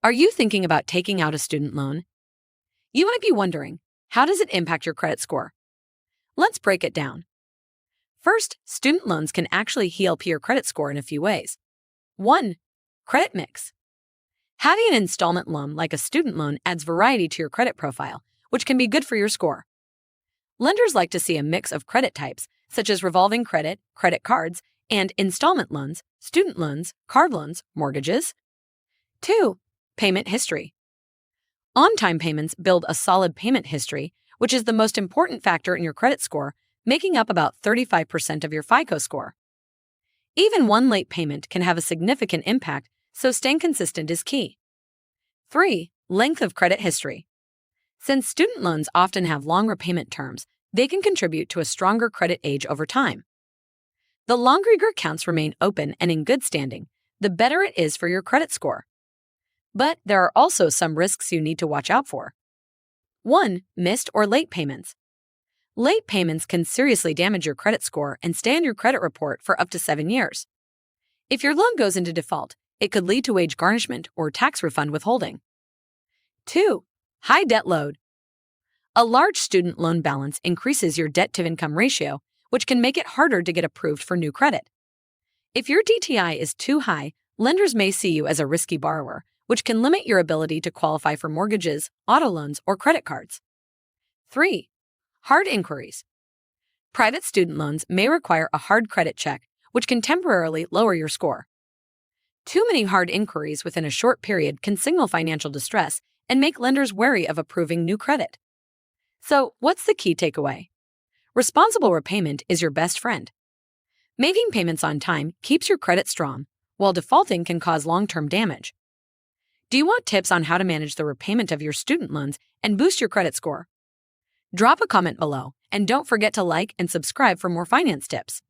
Are you thinking about taking out a student loan? You might be wondering, how does it impact your credit score? Let's break it down. First, student loans can actually help your credit score in a few ways. 1. Credit mix. Having an installment loan like a student loan adds variety to your credit profile, which can be good for your score. Lenders like to see a mix of credit types, such as revolving credit, credit cards, and installment loans, student loans, card loans, mortgages. 2. Payment history. On-time payments build a solid payment history, which is the most important factor in your credit score, making up about 35% of your FICO score. Even one late payment can have a significant impact, so staying consistent is key. 3. Length of credit history. Since student loans often have long repayment terms, they can contribute to a stronger credit age over time. The longer your accounts remain open and in good standing, the better it is for your credit score. But there are also some risks you need to watch out for. 1. Missed or late payments. Late payments can seriously damage your credit score and stay on your credit report for up to 7 years. If your loan goes into default, it could lead to wage garnishment or tax refund withholding. 2. High debt load. A large student loan balance increases your debt-to-income ratio, which can make it harder to get approved for new credit. If your DTI is too high, lenders may see you as a risky borrower, which can limit your ability to qualify for mortgages, auto loans, or credit cards. 3. Hard inquiries. Private student loans may require a hard credit check, which can temporarily lower your score. Too many hard inquiries within a short period can signal financial distress and make lenders wary of approving new credit. So, what's the key takeaway? Responsible repayment is your best friend. Making payments on time keeps your credit strong, while defaulting can cause long-term damage. Do you want tips on how to manage the repayment of your student loans and boost your credit score? Drop a comment below, and don't forget to like and subscribe for more finance tips.